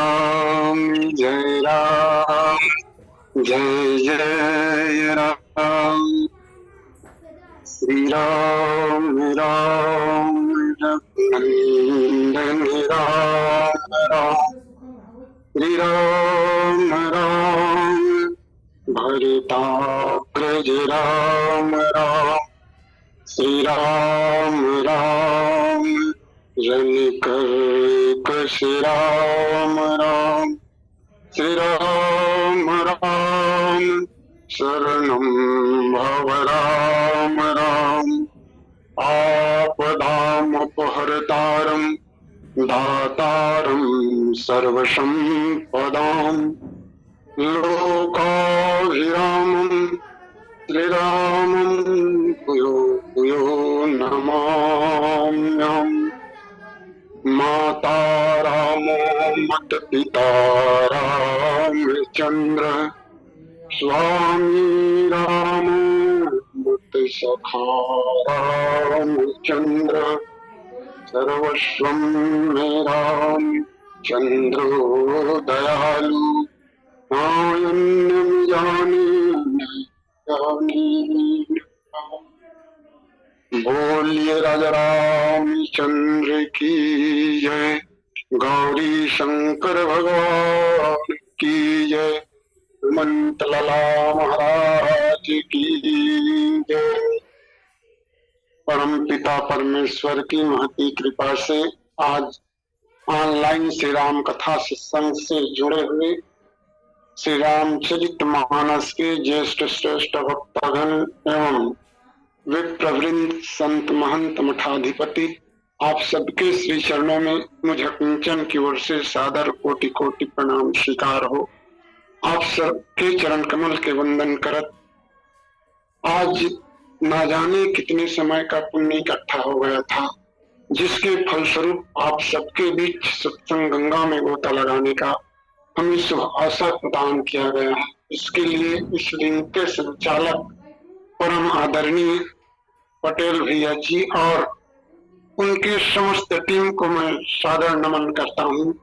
राम जय राम जय जय राम। श्री राम राम रघुनंदन राम राम। श्री राम राम भरताग्रज राम राम। श्री राम राम रनिकर कश राम राम। श्री राम राम शरणं भव राम राम। आपदामपहर्तारं दातारं सर्वसम्पदां लोकाभिरामं श्रीरामं भूयो भूयो नमाम्यहम्। माता रामो मत पिता रामचंद्र। स्वामी रामो मत सखा रामचंद्र। सर्वस्वं मे रामचंद्रो दयालु। नायन्यं जाने न जाने। बोलिए राजा रामचंद्र की जय। गौरी शंकर भगवान की जय। हनुमंत लाला महाराज की जय। परम पिता परमेश्वर की महती कृपा से आज ऑनलाइन श्री राम कथा सत्संग से जुड़े हुए श्री रामचरित मानस के ज्येष्ठ श्रेष्ठ भक्तगण एवं विप्रवृंद संत महंत मठाधिपति आप सबके श्री चरणों में मुझ किंचन की ओर से सादर कोटि कोटि प्रणाम स्वीकार हो। आप सबके चरण कमल के वंदन करत आज ना जाने कितने समय का पुण्य इकट्ठा हो गया था, जिसके फलस्वरूप आप सबके बीच सत्संग गंगा में गोता लगाने का हमें शुभ अवसर प्रदान किया गया है। इसके लिए इस लिंक के संचालक परम आदरणीय पटेल भैया जी और उनके समस्त टीम को मैं सादर नमन करता हूँ,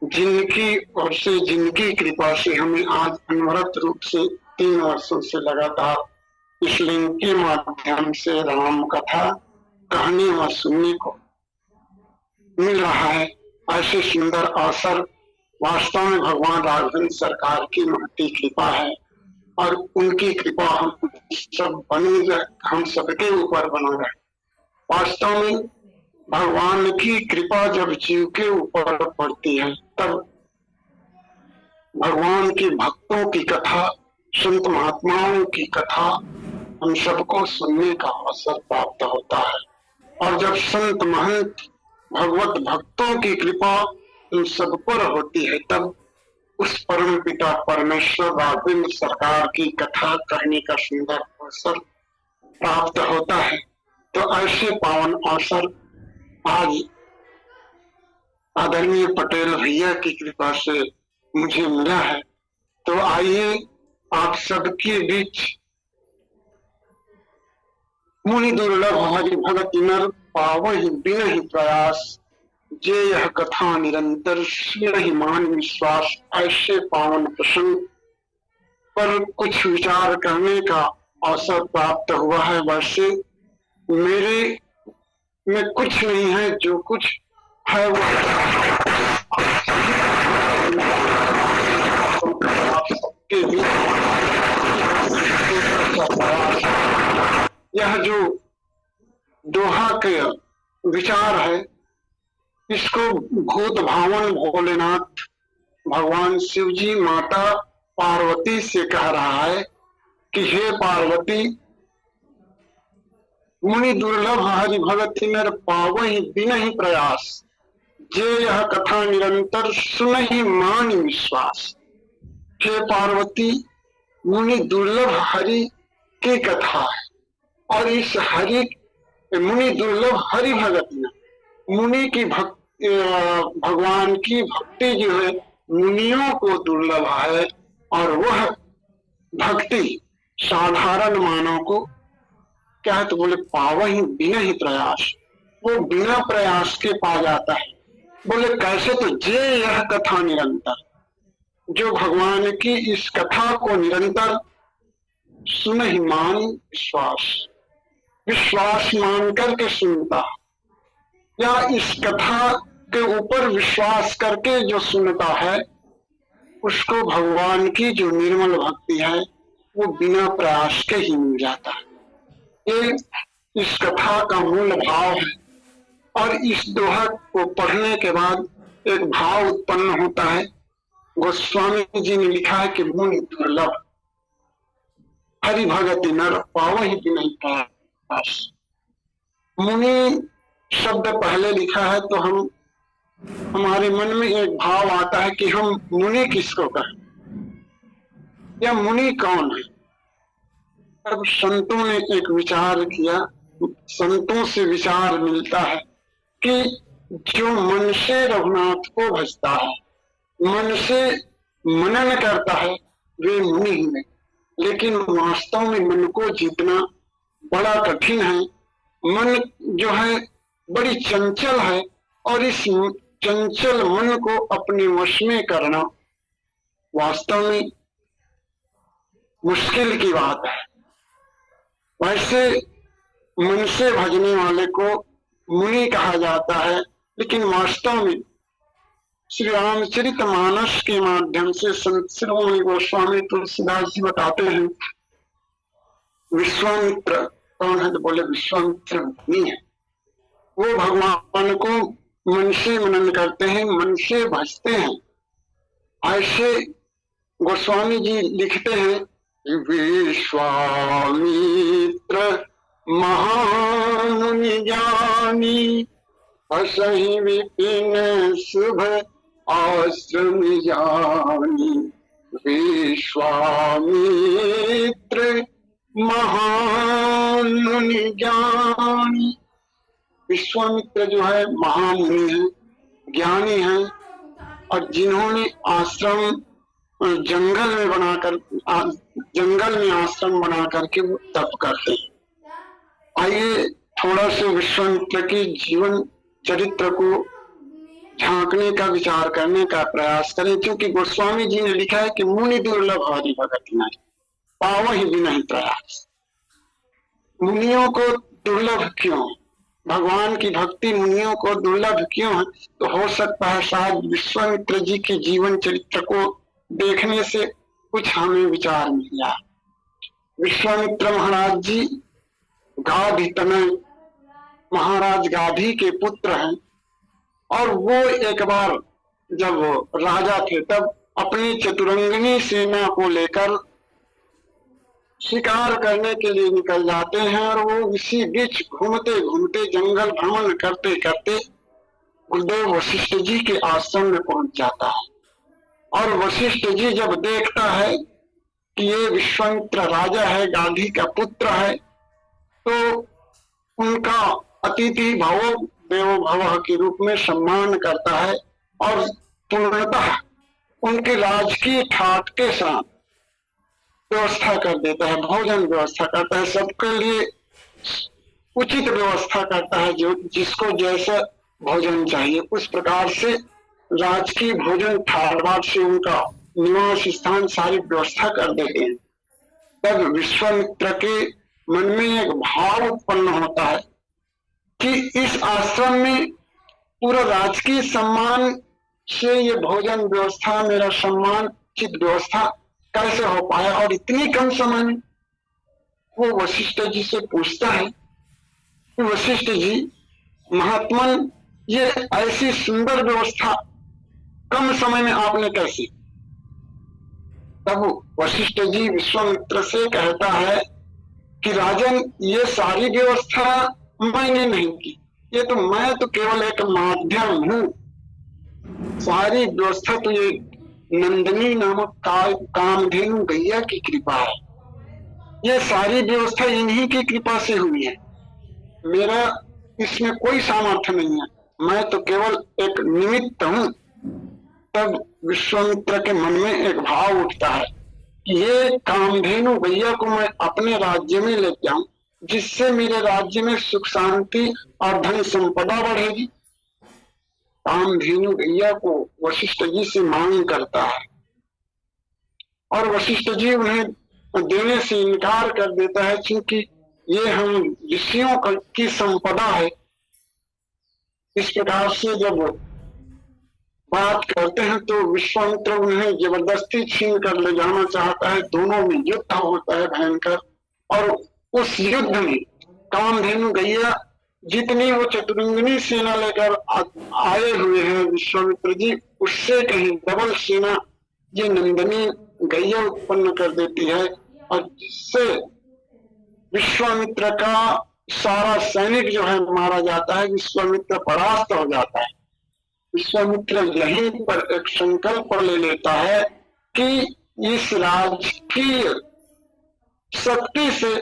जिनकी ओर से जिनकी कृपा से हमें आज अनवरत रूप से 3 वर्षों से लगातार इस लिंक के माध्यम से राम कथा कहने व सुनने को मिल रहा है। ऐसे सुंदर अवसर वास्तव में भगवान राघवेंद्र सरकार की महती कृपा है और उनकी कृपा हम सबके ऊपर बना रहे। वास्तव में भगवान की कृपा जब जीव के ऊपर पड़ती है तब भगवान के भक्तों की कथा, संत महात्माओं की कथा हम सबको सुनने का अवसर प्राप्त होता है। और जब संत महंत भगवत भक्तों की कृपा हम सब पर होती है तब उस परम पिता परमेश्वर राघवेंद्र सरकार की कथा कहने का सुंदर अवसर प्राप्त होता है। तो ऐसे पावन अवसर आज आदरणीय पटेल भैया की कृपा से मुझे मिला है। तो आइए आप सबके बीच मुनि दुर्लभ हरि भगत नर पावहि बिनहि प्रयास। जे यह कथा निरंतर सुनहि मान विश्वास। ऐसे पावन प्रसंग पर कुछ विचार करने का अवसर प्राप्त हुआ है। वैसे मेरे में कुछ नहीं है, जो कुछ है वो आप सबके बीच यह जो दोहा के विचार है इसको भूत भावन भोलेनाथ भगवान शिव जी माता पार्वती से कह रहा है कि हे पार्वती, मुनि दुर्लभ हरि भगत नर पावहि बिनहि प्रयास। जे यह कथा निरंतर सुनहि मान विश्वास। हे पार्वती, मुनि दुर्लभ हरि की कथा है और इस हरि मुनि दुर्लभ हरि भगत न मुनि की भगवान की भक्ति जो है मुनियों को दुर्लभ है और वह भक्ति साधारण मानव को क्या है तो बोले पावहि बिना ही प्रयास, वो बिना प्रयास के पा जाता है। बोले कैसे? तो जे यह कथा निरंतर, जो भगवान की इस कथा को निरंतर सुन ही मान विश्वास, विश्वास मान करके सुनता, या इस कथा के ऊपर विश्वास करके जो सुनता है, उसको भगवान की जो निर्मल भक्ति है वो बिना प्रयास के ही मिल जाता है। ये इस कथा का मूल भाव है। और इस दोहा को पढ़ने के बाद एक भाव उत्पन्न होता है। गोस्वामी जी ने लिखा है कि मुनि दुर्लभ, हरि भगति नर पावहि बिनै प्रयास। मुनि शब्द पहले लिखा है तो हमारे मन में एक भाव आता है कि हम मुनि किसको कहें, या मुनि कौन है। अब संतों ने एक विचार किया, संतों से विचार मिलता है कि जो मन से रघुनाथ को भजता है, मन से मनन करता है, वे मुनि हैं। लेकिन वास्तव में मन को जीतना बड़ा कठिन है। मन जो है बड़ी चंचल है, और इस चंचल मन को अपने वश में करना वास्तव में मुश्किल की बात है। वैसे मन से भजने वाले को मुनि कहा जाता है, लेकिन वास्तव में श्री रामचरितमानस के माध्यम से संत शिरोमणि गोस्वामी तुलसीदास जी बताते हैं, विश्वामित्र कौन है? तो बोले विश्वामित्र मुनि है। वो भगवान को मन से मनन करते हैं, मन से भजते हैं। ऐसे गोस्वामी जी लिखते हैं, विश्वामित्र महामुनि ज्ञानी, असहि विपिन शुभ आश्रम जानी। विश्वामित्र महामुनि ज्ञानी, विश्वामित्र जो है महामुनि है, ज्ञानी है, और जिन्होंने आश्रम जंगल में आश्रम बना करके वो तप करते हैं। आइए थोड़ा सा विश्वामित्र की जीवन चरित्र को झांकने का, विचार करने का प्रयास करें, क्योंकि गोस्वामी जी ने लिखा है कि मुनि दुर्लभ हरि भगति नहीं पावहि बिनै प्रयास। मुनियों को दुर्लभ क्यों? भगवान की भक्ति मुनियों को दुर्लभ क्यों है? तो हो सकता है शायद विश्वामित्र जी के जीवन चरित्र को देखने से कुछ हमें विचार मिला। विश्वामित्र महाराज जी गाधी तनय महाराज गाधी के पुत्र हैं, और वो एक बार जब राजा थे तब अपनी चतुरंगिनी सेना को लेकर शिकार करने के लिए निकल जाते हैं, और वो इसी बीच घूमते घूमते जंगल भ्रमण करते करते गुरुदेव वशिष्ठ जी के आश्रम में पहुंच जाता है। और वशिष्ठ जी जब देखता है कि ये विश्वामित्र राजा है, गाधी का पुत्र है, तो उनका अतिथि भवो देवो भवः के रूप में सम्मान करता है, और पूर्णतः उनके राजकीय ठाट के साथ व्यवस्था कर देता है, भोजन व्यवस्था करता है, सबके लिए उचित व्यवस्था करता है, जो जिसको जैसा भोजन चाहिए उस प्रकार से राजकीय भोजन ठाट से उनका निवास स्थान सारी व्यवस्था कर देते हैं। तब विश्वामित्र के मन में एक भाव उत्पन्न होता है कि इस आश्रम में पूरा राजकीय सम्मान से ये भोजन व्यवस्था, मेरा सम्मान चित व्यवस्था कैसे हो पाया, और इतनी कम समय में। वो वशिष्ठ जी से पूछता है कि वशिष्ठ जी महात्मन, ये ऐसी सुंदर व्यवस्था कम समय में आपने कैसी? तब वशिष्ठ जी विश्वामित्र से कहता है कि राजन, ये सारी व्यवस्था मैंने नहीं की, ये तो मैं तो केवल एक माध्यम हूँ। सारी व्यवस्था तो ये नंदिनी नामक कामधेनु गैया की कृपा है। ये सारी व्यवस्था इन्हीं की कृपा से हुई है, मेरा इसमें कोई सामर्थ्य नहीं है, मैं तो केवल एक निमित्त हूँ। तब विश्वामित्र के मन में एक भाव उठता है कि ये कामधेनु गैया को मैं अपने राज्य में ले जाऊं, जिससे मेरे राज्य में सुख शांति और धन संपदा बढ़ेगी। कामधेनु गैया को वशिष्ठ जी से मांग करता है और वशिष्ठ जी उन्हें देने से इनकार कर देता है, क्योंकि ये हम ऋषियों की संपदा है। इस प्रकार से जब बात करते हैं तो विश्वामित्र उन्हें जबरदस्ती छीन कर ले जाना चाहता है। दोनों में युद्ध होता है भयंकर, और उस युद्ध में कामधेनु गैया जितनी वो चतुरंगिनी सेना लेकर आए हुए हैं विश्वामित्र जी, उससे कहीं डबल सेना ये नंदिनी गैया उत्पन्न कर देती है, और जिससे विश्वामित्र का सारा सैनिक जो है मारा जाता है, विश्वामित्र परास्त हो जाता है। विश्वामित्र यहीं पर एक संकल्प ले लेता है कि इस राजकीय शक्ति से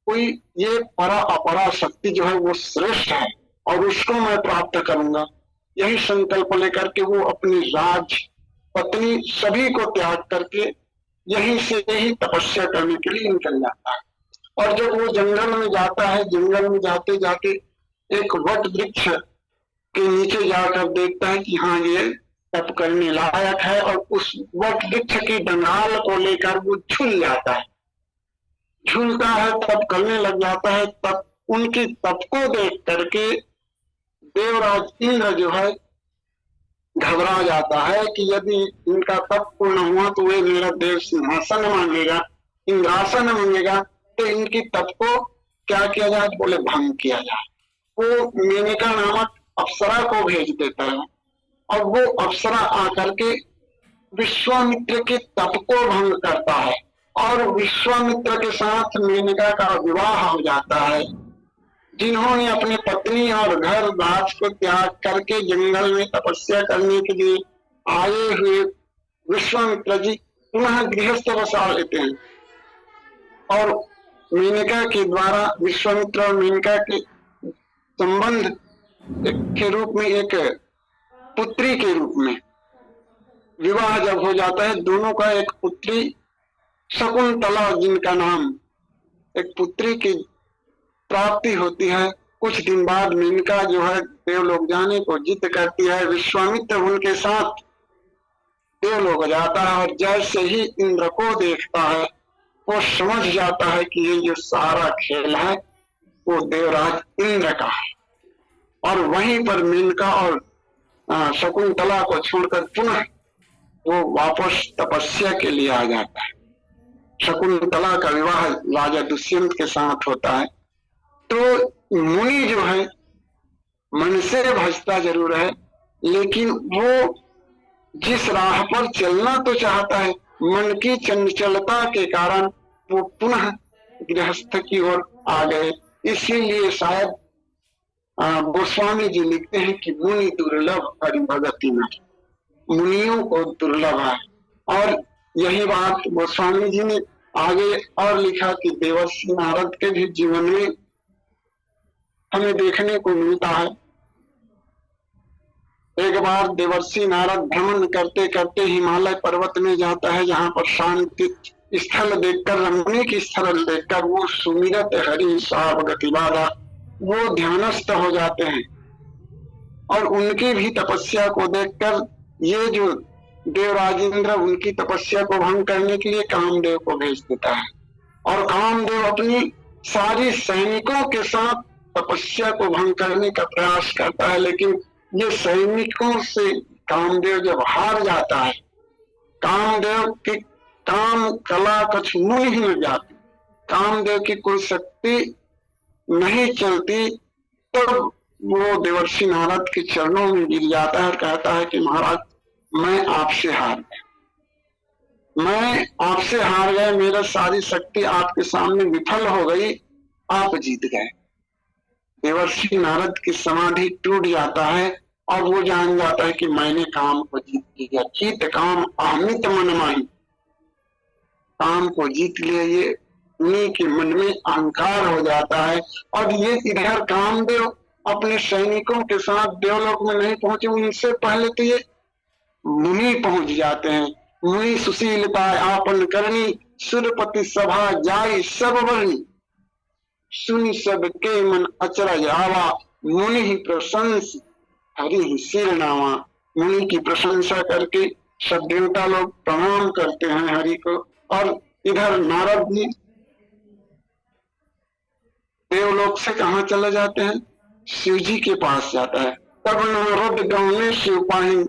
कोई ये परा अपरा शक्ति जो है वो श्रेष्ठ है और उसको मैं प्राप्त करूंगा। यही संकल्प लेकर के वो अपनी राज पत्नी सभी को त्याग करके यहीं से ही तपस्या करने के लिए निकल जाता है। और जब वो जंगल में जाता है, जंगल में जाते जाते एक वट वृक्ष के नीचे जाकर देखता है कि हाँ ये तप करने लायक है, और उस वट वृक्ष की डंगाल को लेकर वो झूल जाता है। झूलता है, तप करने लग जाता है। तब उनकी तप को देख करके देवराज इंद्र जो है घबरा जाता है कि यदि इनका तप पूर्ण हुआ तो वे मेरा देव सिंहासन मांगेगा, इंद्रासन मांगेगा, तो इनकी तप को क्या किया जाए? बोले भंग किया जाए। वो मेनका नामक अप्सरा को भेज देता है और वो अप्सरा आकर के विश्वामित्र के तप को भंग करता है और विश्वामित्र के साथ मेनका का विवाह हो जाता है। जिन्होंने अपनी पत्नी और घर राज को त्याग करके जंगल में तपस्या करने के लिए आए हुए विश्वामित्र जी पुनः गृहस्थ बसा लेते हैं और मेनका के द्वारा विश्वामित्र और मेनका के संबंध के रूप में एक पुत्री के रूप में विवाह जब हो जाता है, दोनों का एक पुत्री शकुंतला जिनका नाम, एक पुत्री की प्राप्ति होती है। कुछ दिन बाद मेनका जो है देवलोक जाने को जिद करती है। विश्वामित्र उनके साथ देवलोक जाता है और जैसे ही इंद्र को देखता है वो समझ जाता है कि ये जो सारा खेल है वो देवराज इंद्र का है, और वहीं पर मेनका और शकुंतला को छोड़कर पुनः वो वापस तपस्या के लिए आ जाता है। शकुंतला का विवाह राजा दुष्यंत के साथ होता है। तो मुनि जो है मन से भजता जरूर है, लेकिन वो जिस राह पर चलना तो चाहता है, मन की चंचलता के कारण वो पुनः गृहस्थ की ओर आ गए। इसीलिए शायद गोस्वामी जी लिखते हैं कि मुनि दुर्लभ हरिभगति में, मुनियों को दुर्लभ है। और यही बात गोस्वामी जी ने आगे और लिखा कि देवर्षि नारद के भी जीवन में हमें देखने को मिलता है। एक बार देवर्षि नारद भ्रमण करते करते हिमालय पर्वत में जाता है, जहाँ पर शांति स्थल देखकर, रमणीक स्थल देखकर वो सुमिरत हरि साव गतिवादा वो ध्यानस्थ हो जाते हैं और उनकी भी तपस्या को देखकर ये जो देवराजेंद्र उनकी तपस्या को भंग करने के लिए कामदेव को भेज देता है और कामदेव अपनी सारी सैनिकों के साथ तपस्या को भंग करने का प्रयास करता है। लेकिन ये सैनिकों से कामदेव जब हार जाता है, कामदेव की काम कला कुछ मुँह ही न जाती, कामदेव की कोई शक्ति नहीं चलती, तो वो देवर्षि नारद के चरणों में गिर जाता है और कहता है कि महाराज मैं आपसे हार गया, मैं आपसे हार गया, मेरा सारी शक्ति आपके सामने विफल हो गई, आप जीत गए। देवर्षि नारद की समाधि टूट जाता है और वो जान जाता है कि मैंने काम को जीत लिया। जीत काम अहमित मन माही, काम को जीत लिया, ये उन्हीं के मन में अहंकार हो जाता है। और ये इधर कामदेव अपने सैनिकों के साथ देवलोक में नहीं पहुंचे, उनसे पहले तो ये मुनि पहुंच जाते हैं। मुनि सुशील पाए आपन करनी, सुरपति सभा जाई सब वर्णी, सुनि सब के मन अचरज आवा, मुनि ही प्रशंस हरि शिरनामा। मुनि की प्रशंसा करके सब देवता लोग प्रणाम करते हैं हरि को। और इधर नारद भी देवलोक से कहाँ चले जाते हैं, शिव जी के पास जाता है। तब नारद गौने शिव पाही,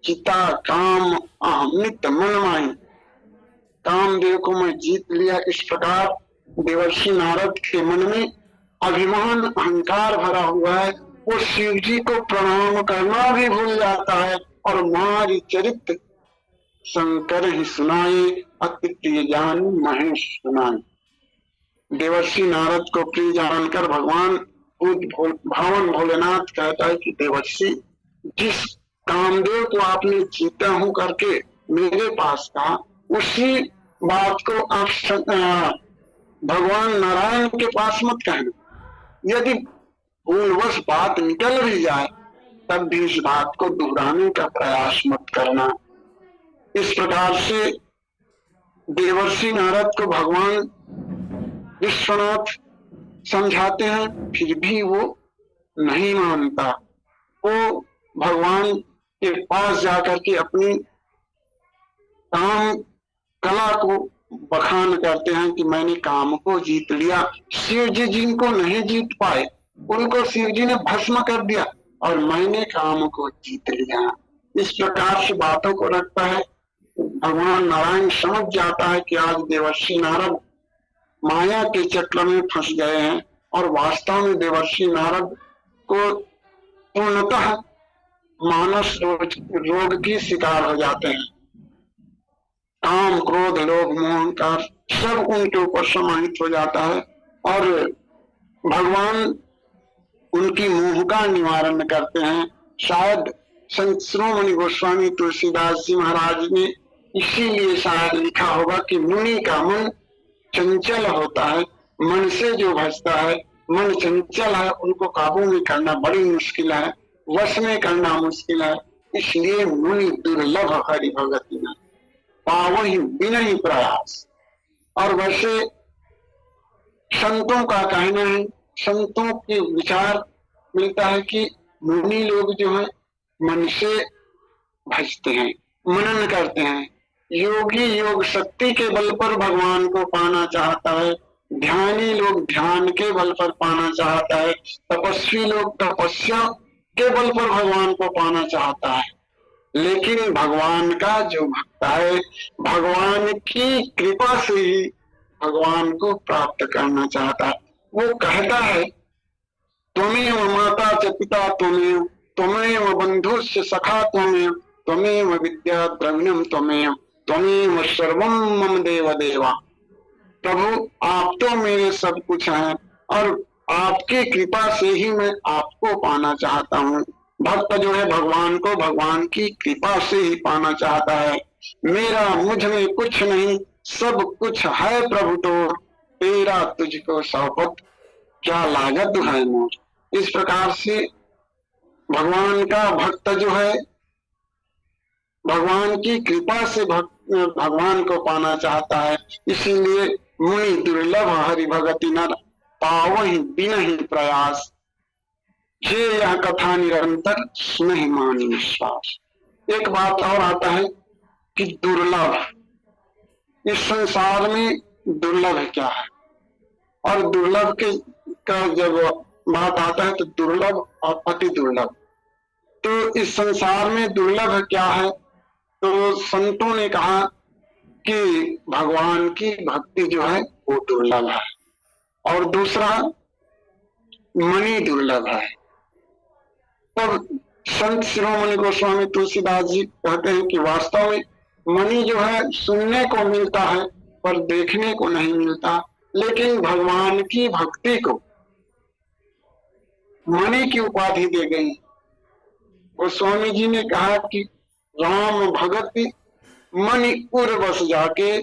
चिता काम अहमित मन माही। कामदेव को मैं जीत लिया। इस प्रकार देवर्षि नारद के मन में अभिमान अहंकार भरा हुआ है। वो शिव जी को प्रणाम करना भी भूल जाता है और मारी चरित्र शंकर ही सुनाए, अति प्रिय जान महेश सुनाए। देवर्षि नारद को प्रिय जानकर भगवान भावन भोलेनाथ कहता है कि देवर्षि, जिस कामदेव को आपने जीता हूं करके मेरे पास कहा, उसी बात को आप भगवान नारायण के पास मत कहना। यदि भूलवश बात निकल भी जाए तब भी इस बात को दोहराने का प्रयास मत करना। इस प्रकार से देवर्षि नारद को भगवान विश्वनाथ समझाते हैं, फिर भी वो नहीं मानता। वो भगवान के पास जाकर के अपनी काम कला को बखान करते हैं कि मैंने काम को जीत लिया। शिव जी जिनको नहीं जीत पाए उनको शिव जी ने भस्म कर दिया और मैंने काम को जीत लिया। इस प्रकार से बातों को रखता है। भगवान नारायण समझ जाता है कि आज देवर्षि नारद माया के चक्र में फंस गए हैं और वास्तव में देवर्षि नारद को पूर्णतः मानस रोग की शिकार हो जाते हैं। काम क्रोध लोभ मोह अहंकार सब उनके ऊपर समाहित हो जाता है और भगवान उनकी मोह का निवारण करते हैं। शायद संत श्रोमणि गोस्वामी तुलसीदास जी महाराज ने इसीलिए शायद लिखा होगा कि मुनि का मन चंचल होता है, मन से जो भजता है, मन चंचल है, उनको काबू में करना बड़ी मुश्किल है, वश में करना मुश्किल है। इसलिए मुनि दुर्लभ हरि भगति न पावहि बिनहि प्रयास। और वैसे संतों का कहना है, संतों के विचार मिलता है कि मुनि लोग जो है मन से भजते हैं, मनन करते हैं। योगी योग शक्ति के बल पर भगवान को पाना चाहता है, ध्यानी लोग ध्यान के बल पर पाना चाहता है, तपस्वी लोग तपस्या के बल पर भगवान को पाना चाहता है। लेकिन भगवान का जो भक्त है भगवान की कृपा से ही भगवान को प्राप्त करना चाहता है। वो कहता है, त्वमेव माता च पिता त्वमेव, त्वमेव बंधुश्च सखा त्वमेव, त्वमेव विद्या द्रविणम त्वमेव, त्वमेव सर्वम मम देव देवा। प्रभु आप तो मेरे सब कुछ हैं और आपकी कृपा से ही मैं आपको पाना चाहता हूँ। भक्त जो है भगवान को भगवान की कृपा से ही पाना चाहता है। मेरा मुझ में कुछ नहीं, सब कुछ है प्रभु तो, तेरा तुझको सौंपत क्या लागत है मोर। इस प्रकार से भगवान का भक्त जो है भगवान की कृपा से भगवान को पाना चाहता है। इसीलिए मुनि दुर्लभ हरि भगति नर पावहि बिनहि प्रयास। ये यह कथा निरंतर सुनहि मानि विश्वास। एक बात और आता है कि दुर्लभ, इस संसार में दुर्लभ क्या है, और दुर्लभ के का जब बात आता है तो दुर्लभ और अति दुर्लभ। तो इस संसार में दुर्लभ क्या है, तो संतों ने कहा कि भगवान की भक्ति जो है वो दुर्लभ है, और दूसरा मणि दुर्लभ है। तब संत शिरोमणि गोस्वामी तुलसीदास जी कहते हैं कि वास्तव में मणि जो है सुनने को मिलता है पर देखने को नहीं मिलता, लेकिन भगवान की भक्ति को मणि की उपाधि दे गई। गोस्वामी जी ने कहा कि राम भगति मणि उर बस जाके,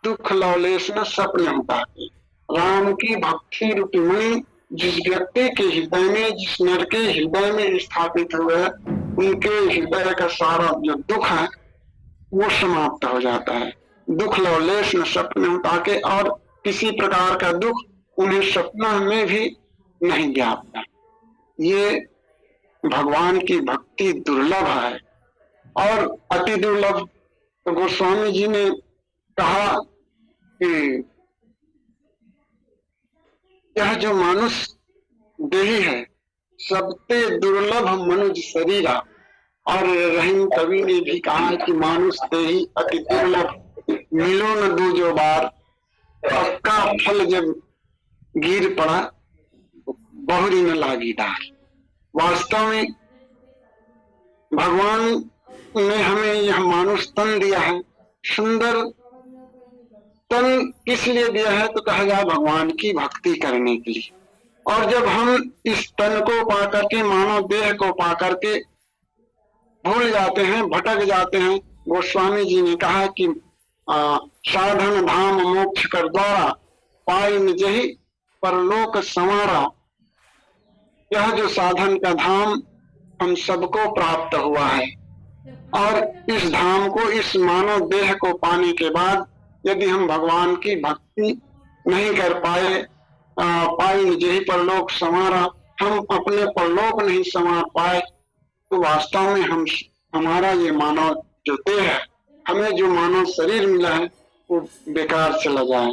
दुख लौलेश न सपने उतारे। राम की भक्ति रूपी मणि जिस व्यक्ति के हृदय में, जिस नर के हृदय में स्थापित हुए है, उनके हृदय का सारा जो दुख है वो समाप्त हो जाता है। दुख लौलेश न सपने उताके, और किसी प्रकार का दुख उन्हें सपना में भी नहीं व्यापता। ये भगवान की भक्ति दुर्लभ है और अति दुर्लभ। तो गोस्वामी जी ने कहा कि यह जो मनुष्य देही है सबसे दुर्लभ मनुज शरीरा। और रहीम कवि ने भी कहा कि मानुष देही अति दुर्लभ, मिलो न दूजो बार, पक्का फल जब गिर पड़ा बहुरी न लागी डार। वास्तव में भगवान ने हमें यह मानुष तन दिया है, सुंदर तन किस लिए दिया है तो कहा जाए भगवान की भक्ति करने के लिए। और जब हम इस तन को पा करके, मानव देह को पा करके भूल जाते हैं, भटक जाते हैं, गोस्वामी जी ने कहा कि साधन धाम मोक्ष कर द्वारा पाई निजहि परलोक संवारा। यह जो साधन का धाम हम सबको प्राप्त हुआ है और इस धाम को, इस मानव देह को पाने के बाद यदि हम भगवान की भक्ति नहीं कर पाए, पाई निजहि परलोक संवारा, हम अपने परलोक नहीं संवार पाए तो वास्तव में हमारा ये मानव जो देह है, हमें जो मानव शरीर मिला है वो बेकार चला जाए।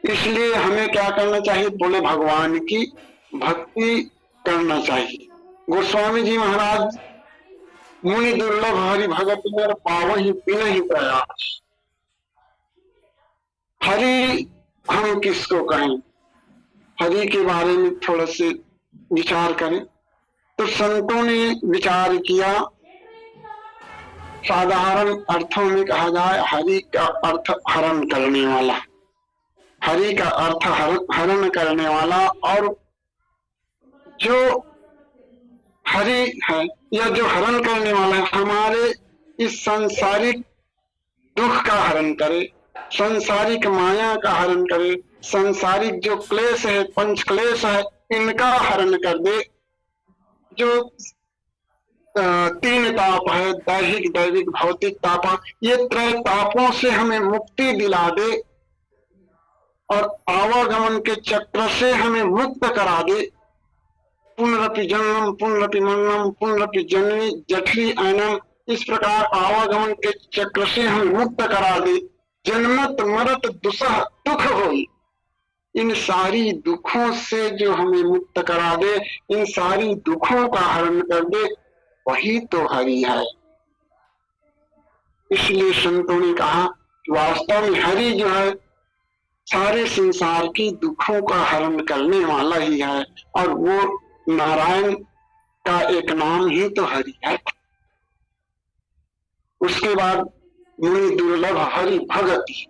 इसलिए हमें क्या करना चाहिए, बोले भगवान की भक्ति करना चाहिए। गोस्वामी जी महाराज मुनि दुर्लभ हरि भगत नर पावहि बिनहि प्रयास। हरि हम किसको कहें, हरि के बारे में थोड़ा से विचार करें तो संतों ने विचार किया। साधारण अर्थों में कहा जाए हरि का अर्थ हरण करने वाला, हरि का अर्थ हरण करने वाला। और जो हरि है या जो हरण करने वाला है, हमारे इस सांसारिक दुख का हरण करे, सांसारिक माया का हरण करे, सांसारिक जो क्लेश है, पंच क्लेश है, इनका हरण कर दे। जो तीन ताप है, दैहिक दैविक भौतिक ताप, ये त्रय तापों से हमें मुक्ति दिला दे और आवागमन के चक्र से हमें मुक्त करा दे। पुनरपि जन्म पुनरपि मरणम पुनरपि जननी जठरी ऐनम, इस प्रकार आवागमन के चक्र से हमें मुक्त करा दे। जन्मत मरत दुसह दुख होई, इन सारी दुखों से जो हमें मुक्त करा दे, इन सारी दुखों का हरण कर दे, वही तो हरि है। इसलिए संतों ने कहा वास्तव में हरि जो है सारे संसार की दुखों का हरण करने वाला ही है और वो नारायण का एक नाम ही तो हरि है। उसके बाद मुनि दुर्लभ हरि भगति।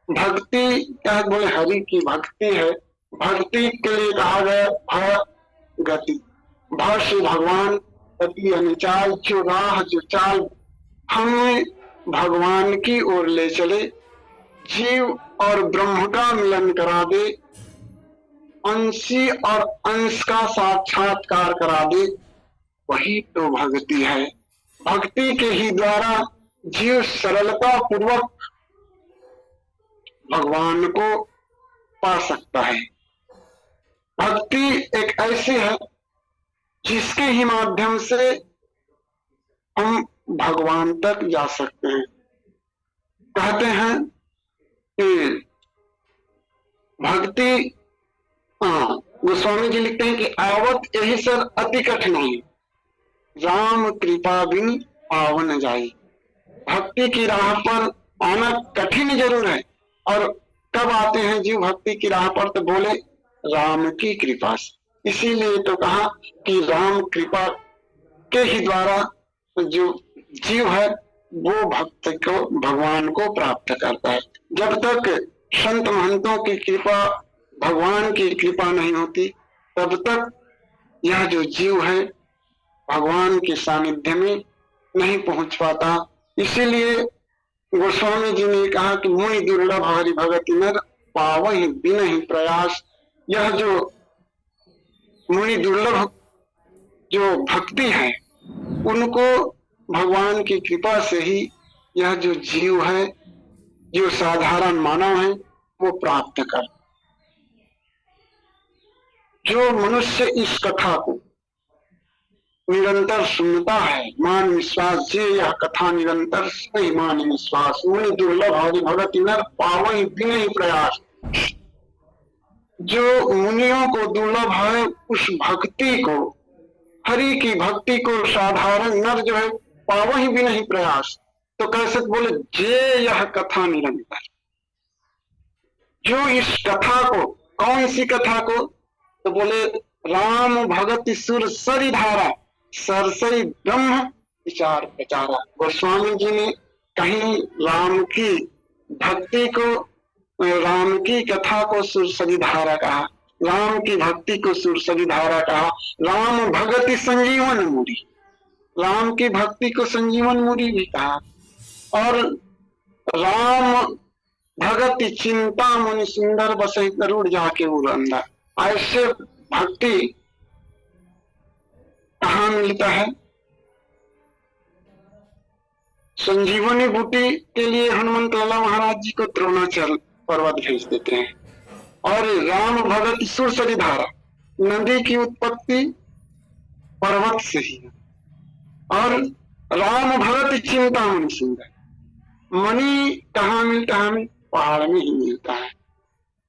भक्ति क्या बोले, हरि की भक्ति है। भक्ति के लिए कहा गया भगति। भ से भगवान, गति यानी चाल, जो राह जो चाल हमें भगवान की ओर ले चले, जीव और ब्रह्म का मिलन करा दे, अंशी और अंश का साक्षात्कार करा दे, वही तो भक्ति है। भक्ति के ही द्वारा जीव सरलता पूर्वक भगवान को पा सकता है। भक्ति एक ऐसी है जिसके ही माध्यम से हम भगवान तक जा सकते हैं। कहते हैं कि भक्ति, गोस्वामी जी लिखते हैं कि आवत यही सर अति कठिन है, राम कृपा बिन पावन जाई। भक्ति की राह पर आना कठिन जरूर है और कब आते हैं जीव भक्ति की राह पर, तो बोले राम की कृपा से। इसीलिए तो कहा कि राम कृपा के ही द्वारा जो जीव है वो भक्त को, भगवान को प्राप्त करता है। जब तक संत महंतों की कृपा, भगवान की कृपा नहीं होती, तब तक यह जो जीव है भगवान के सानिध्य में नहीं पहुंच पाता। इसीलिए गोस्वामी जी ने कहा कि मुनि दुर्लभ हरि भगति नर पावहि बिनहि प्रयास। यह जो मुनि दुर्लभ जो भक्ति है उनको भगवान की कृपा से ही यह जो जीव है, जो साधारण मानव है, वो प्राप्त कर। जो मनुष्य इस कथा को निरंतर सुनता है मान विश्वास जे यह कथा निरंतर सुनहि मान विश्वास मुनि दुर्लभ हरि भगत नर पावहि बिनहि प्रयास। जो मुनियों को दुर्लभ है उस भक्ति को, हरि की भक्ति को साधारण नर जो है पावहि बिनहि प्रयास। तो कैसे बोले जे यह कथा निरंतर, जो इस कथा को, कौन सी कथा को, तो बोले राम भगत सुर सरि धारा सरसई ब्रह्म विचार प्रचारा। गोस्वामी जी ने कहीं राम की भक्ति को, राम की कथा को सुरसरी धारा कहा, राम की भक्ति को सुरसरी धारा कहा, राम भगति संजीवन मूरी, राम की भक्ति को संजीवन मूरी भी कहा, और राम भगति चिंता मुनि सुंदर बसे गरुड़ जाके उड़ंदा। ऐसे भक्ति कहाँ मिलता है? संजीवनी बूटी के लिए हनुमंत लाला महाराज जी को द्रोणाचल पर्वत भेज देते हैं। और राम भगत सुरसरी धारा, नदी की उत्पत्ति पर्वत से ही है। और राम भगत चिंता मणि सुंदर, मणि कहाँ मिलता है? हमें पहाड़ में ही मिलता है।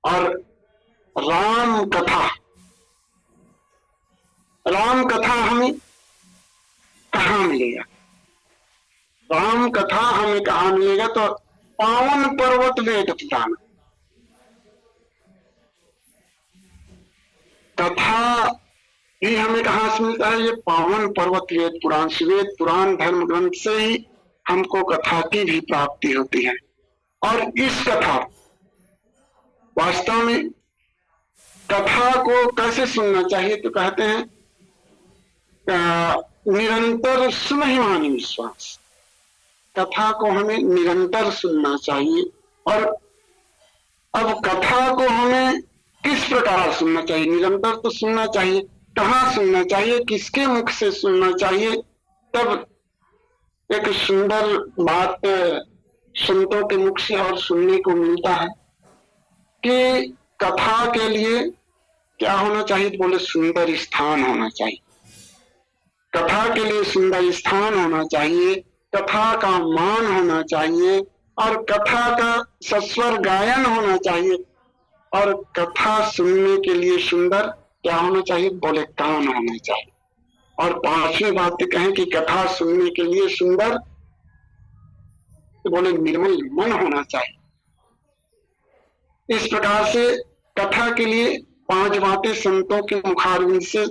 और राम कथा, राम कथा हमें कहाँ मिलेगा? राम कथा हमें कहाँ मिलेगा? तो पावन पर्वत वेद पुराण, कथा भी हमें कहाँ से मिलता है? ये पावन पर्वत वेद पुराण, वेद पुराण धर्म ग्रंथ से ही हमको कथा की भी प्राप्ति होती है। और इस कथा, वास्तव में कथा को कैसे सुनना चाहिए? तो कहते हैं निरंतर सुनहि मानि विश्वास। कथा को हमें निरंतर सुनना चाहिए। और अब कथा को हमें किस प्रकार सुनना चाहिए? निरंतर तो सुनना चाहिए, कहाँ सुनना चाहिए, किसके मुख से सुनना चाहिए? तब एक सुंदर बात संतों के मुख से और सुनने को मिलता है कि कथा के लिए क्या होना चाहिए? तो बोले सुंदर स्थान होना चाहिए। कथा के लिए सुंदर स्थान होना चाहिए, कथा का मान होना चाहिए, और कथा का सस्वर गायन होना चाहिए। और कथा सुनने के लिए सुंदर क्या होना चाहिए? बोले कान होना चाहिए। और पांचवी बात कहें कि कथा सुनने के लिए सुंदर, तो बोले निर्मल मन होना चाहिए। इस प्रकार से कथा के लिए 5 बातें संतों के मुखारविंद से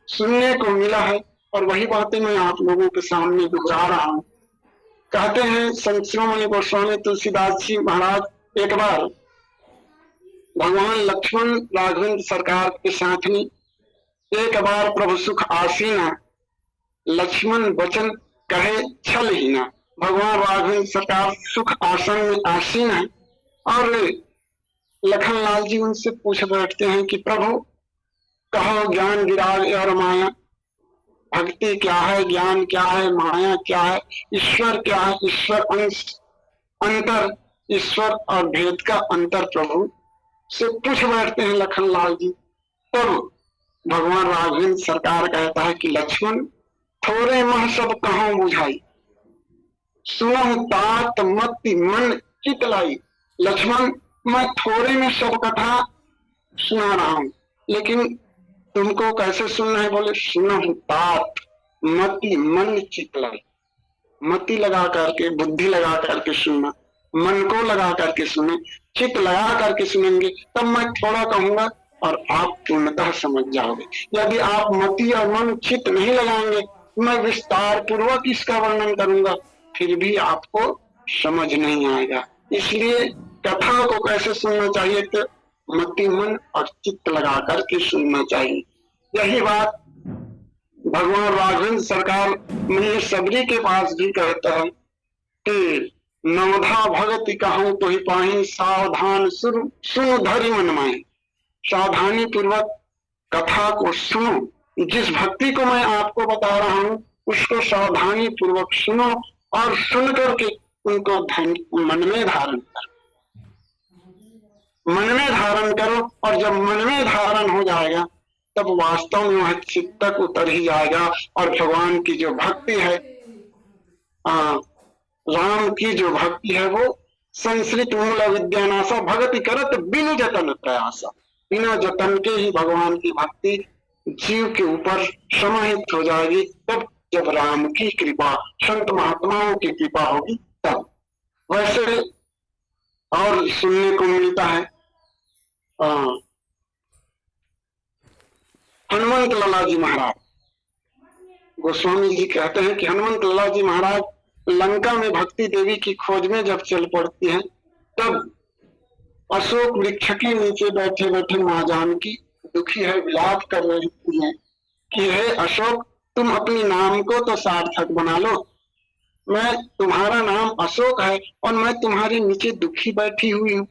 सुनने को मिला है। और वही बातें मैं आप लोगों के सामने दोहरा रहा हूं। कहते हैं संत शिरोमणि गोस्वामी तुलसीदास जी महाराज एक बार भगवान लक्ष्मण राघवेंद्र सरकार के साथ में एक बार प्रभु सुख आसीना, लक्ष्मण वचन कहे छल ही ना। भगवान राघवेंद्र सरकार सुख आसन में आसीन है और लखनलाल जी उनसे पूछ बैठते हैं कि प्रभु कहो ज्ञान विराग और माया, भक्ति क्या है, ज्ञान क्या है, माया क्या है, ईश्वर क्या है, ईश्वर अंश अंतर, ईश्वर और भेद का अंतर प्रभु से पूछ बैठते हैं लखनलाल जी। तब भगवान राघवेंद्र सरकार कहता है कि लक्ष्मण थोड़े मह सब कहाँ बुझाई, सुनहु तात मति मन चित लाई। लक्ष्मण मैं थोड़े में सब कथा सुना रहा हूं, लेकिन तुमको कैसे सुनना है? बोले सुनहु तात मति मन चित लाई। मति लगा करके, बुद्धि लगा करके सुनना, मन को लगा करके सुने, चित लगा करके सुनेंगे तब मैं थोड़ा कहूंगा और आप पूर्णतः समझ जाओगे। यदि आप मति और मन चित नहीं लगाएंगे, मैं विस्तार पूर्वक इसका वर्णन करूंगा, फिर भी आपको समझ नहीं आएगा। इसलिए कथा को कैसे सुनना चाहिए? तो मति मन और चित्त लगा करके सुनना चाहिए। यही बात भगवान राघवेंद्र सरकार मैं सबरी के पास भी कहता है कि नवधा भगति कहूं तो ही पाही, सावधान सुन धरि मन माही। सावधानी पूर्वक कथा को सुनो। जिस भक्ति को मैं आपको बता रहा हूं उसको सावधानी पूर्वक सुनो और सुन करके उनको मन में धारण करो, मन में धारण करो। और जब मन में धारण हो जाएगा तब वास्तव में वह चित्त तक उतर ही जाएगा और भगवान की जो भक्ति है, राम की जो भक्ति है वो संस्कृत मूल विद्यानाशा भगति करत बिनु जतन प्रयासा, बिना जतन के ही भगवान की भक्ति जीव के ऊपर समाहित हो जाएगी। तब जब राम की कृपा, संत महात्माओं की कृपा होगी तब। वैसे और सुनने को मिलता है हनुमंत लाला जी महाराज, गोस्वामी जी कहते हैं कि हनुमंत लाला जी महाराज लंका में भक्ति देवी की खोज में जब चल पड़ती हैं, तब अशोक वृक्ष के नीचे बैठे बैठे माँ जानकी दुखी है, विलाप कर रही है कि हे अशोक, तुम अपनी नाम को तो सार्थक बना लो। मैं, तुम्हारा नाम अशोक है और मैं तुम्हारे नीचे दुखी बैठी हुई हूँ।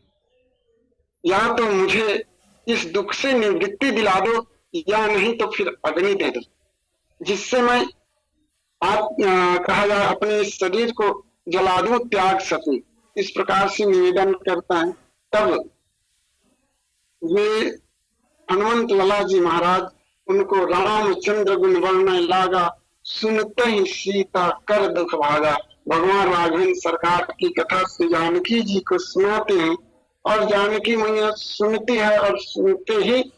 या तो मुझे इस दुख से निवृत्ति दिला दो या नहीं तो फिर अग्नि दे दो, जिससे मैं कहा जाए अपने शरीर को जला दूं, त्याग सकूं। इस प्रकार से निवेदन करता है। तब वे हनुमंत लाला जी महाराज उनको रामचंद्र गुण वर्ण लागा, सुनते ही सीता कर दुख भागा। भगवान राघवेंद्र सरकार की कथा से जानकी जी को सुनाते हैं और जानकी मैया सुनती है और सुनते ही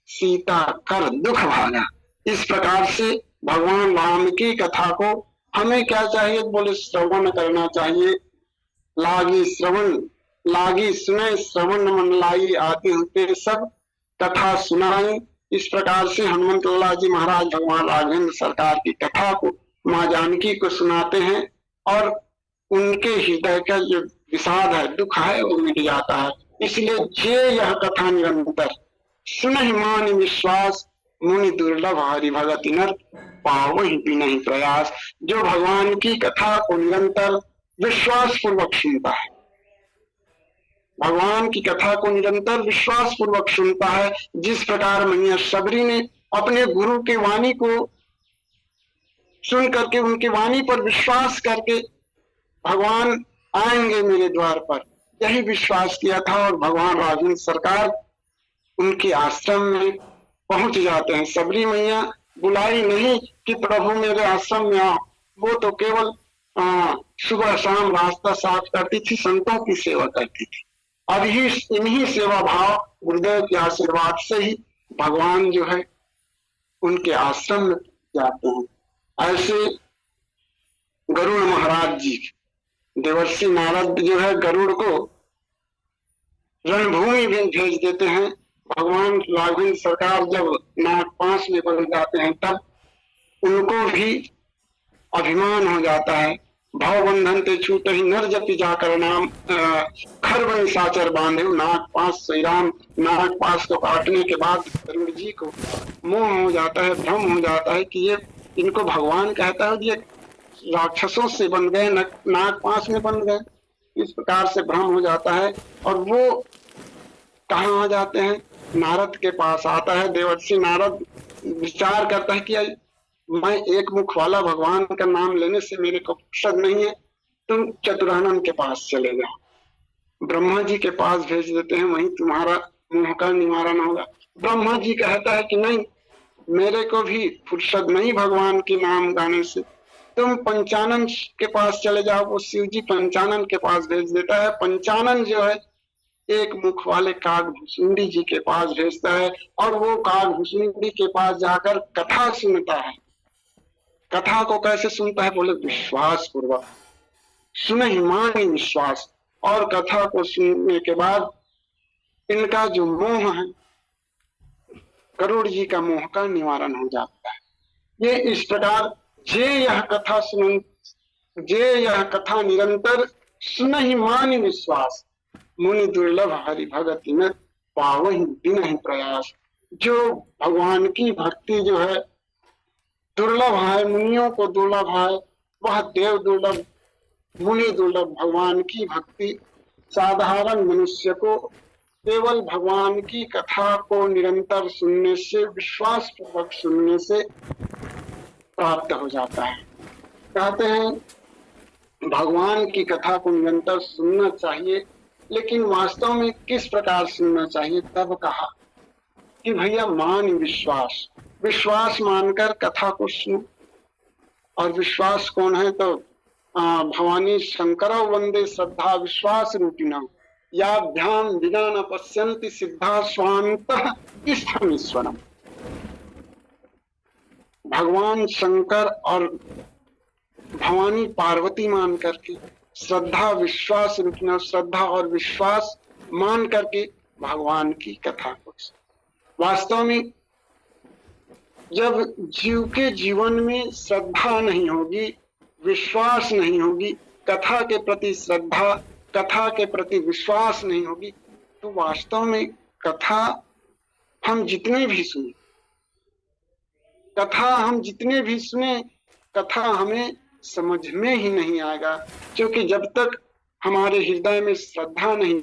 सीता कर दुख भागा। इस प्रकार से भगवान राम की कथा को हमें क्या चाहिए, बोले श्रवण करना चाहिए। लागी श्रवण, लागी सुने श्रवण मन लाई, आते होते सब कथा सुनाए। इस प्रकार से हनुमंत लाला जी महाराज भगवान राघवेंद्र सरकार की कथा को माँ जानकी को सुनाते हैं और उनके हृदय का जो विषाद है, दुख है, वो मिट जाता है। इसलिए जे यह कथा निरंतर सुनहि मान विश्वास, मुनि दुर्लभ हरि भगति नर, पावहि बिनहि प्रयास। जो भगवान की कथा को निरंतर विश्वास पूर्वक सुनता है, भगवान की कथा को निरंतर विश्वास पूर्वक सुनता है, जिस प्रकार मैया सबरी ने अपने गुरु के वाणी को सुन करके, उनकी वाणी पर विश्वास करके भगवान आएंगे मेरे द्वार पर, यही विश्वास किया था और भगवान राघवेंद्र सरकार उनके आश्रम में पहुंच जाते हैं। सबरी मैया बुलाई नहीं कि प्रभु मेरे आश्रम में आओ, वो तो केवल सुबह शाम रास्ता साफ करती थी, संतों की सेवा करती थी। अब ही इन्हीं सेवा भाव गुरुदेव के आशीर्वाद से ही भगवान जो है उनके आश्रम में जाते हैं। ऐसे गरुड़ महाराज जी, देवर्षि नारद जो है गरुड़ को रणभूमि में भेज देते हैं। भगवान राघवेंद्र सरकार जब नागपाश में बन जाते हैं तब उनको भी अभिमान हो जाता है। भवबंधन ते छूट ही नर जपि जाकर नाम, खर बन साचर बांधे। नागपाश श्री राम, नागपाश को काटने के बाद गरुड़ जी को मोह हो जाता है, भ्रम हो जाता है कि ये इनको भगवान कहता है, ये राक्षसों से बन गए, नागपाश में बन गए। इस प्रकार से भ्रम हो जाता है और वो कहाँ आ जाते हैं, नारद के पास आता है। देवर्षि नारद विचार करता है कि मैं एक मुख वाला भगवान का नाम लेने से मेरे को फुर्सत नहीं है, तुम चतुरानन के पास चले जाओ। ब्रह्मा जी के पास भेज देते हैं, वहीं तुम्हारा मोह का निवारण होगा। ब्रह्मा जी कहता है कि नहीं, मेरे को भी फुर्सत नहीं भगवान के नाम गाने से, तुम पंचानन के पास चले जाओ। वो शिव जी पंचानन के पास भेज देता है। पंचानन जो है एक मुख वाले कागभूषुंडी जी के पास भेजता है और वो कागभूषुंडी के पास जाकर कथा सुनता है। कथा को कैसे सुनता है, बोले विश्वास पूर्वक, सुनहि मानि विश्वास। और कथा को सुनने के बाद इनका जो मोह है, गरुड़ जी का मोह का निवारण हो जाता है। ये इस प्रकार जे यह कथा निरंतर सुनहि मानि विश्वास, मुनि दुर्लभ हरि भगति में पावहि बिनहि प्रयास। जो भगवान की भक्ति जो है दुर्लभ है, मुनियों को दुर्लभ है, वह देव दुर्लभ, मुनि दुर्लभ भगवान की भक्ति साधारण मनुष्य को केवल भगवान की कथा को निरंतर सुनने से, विश्वास पूर्वक सुनने से प्राप्त हो जाता है। कहते हैं भगवान की कथा को निरंतर सुनना चाहिए, लेकिन वास्तव में किस प्रकार सुनना चाहिए, तब कहा कि भैया मान विश्वास, विश्वास मानकर कथा को सुनो। और विश्वास कौन है? तो भवानी शंकरौ वंदे श्रद्धा विश्वास रूपिणा याभ्याम विना न पश्यन्ति सिद्धा स्वान्तः इष्टमीश्वरम। भगवान शंकर और भवानी पार्वती मान करके श्रद्धा विश्वास रूपिणा, श्रद्धा और विश्वास मान करके भगवान की कथा को। वास्तव में जब जीव के जीवन में श्रद्धा नहीं होगी, विश्वास नहीं होगी, कथा के प्रति श्रद्धा, कथा के प्रति विश्वास नहीं होगी, तो वास्तव में कथा हम जितने भी सुने, कथा हमें समझ में ही नहीं आएगा। क्योंकि जब तक हमारे हृदय में श्रद्धा नहीं,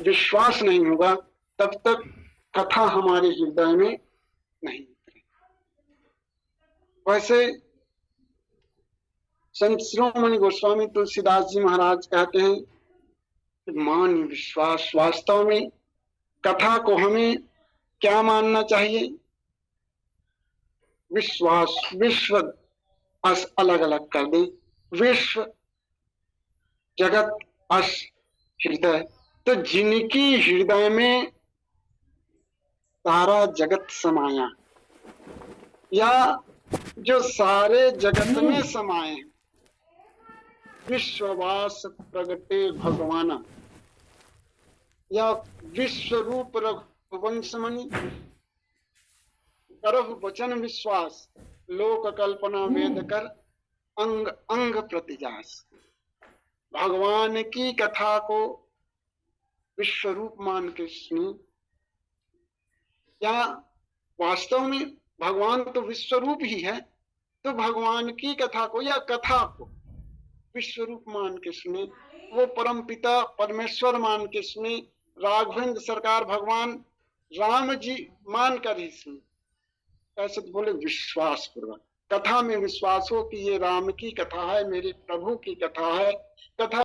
विश्वास नहीं होगा, तब तक कथा हमारे हृदय में नहीं। वैसे संत शिरोमणि गोस्वामी तुलसीदास जी महाराज कहते हैं कि मान विश्वास। वास्तव में कथा को हमें क्या मानना चाहिए? विश्वास, विश्व अस अलग अलग कर दे, विश्व जगत अस हृदय। तो जिनकी हृदय में सारा जगत समाया, या जो सारे जगत में समाये हैं, विश्ववास प्रगटे भगवान, या विश्व रूप रघुवंशमणि करहु वचन विश्वास लोक कल्पना वेद कर अंग अंग प्रतिजास। भगवान की कथा को विश्व रूप मान के सुने। या वास्तव में भगवान तो विश्व रूप ही है, तो भगवान की कथा को या कथा को विश्व रूप मान के सुने, वो परम पिता परमेश्वर मान के सुने, राघवेंद्र सरकार भगवान राम जी मान कर ही सुने। कैसे? तो बोले विश्वास पूर्वक, कथा में विश्वास हो कि ये राम की कथा है, मेरे प्रभु की कथा है। कथा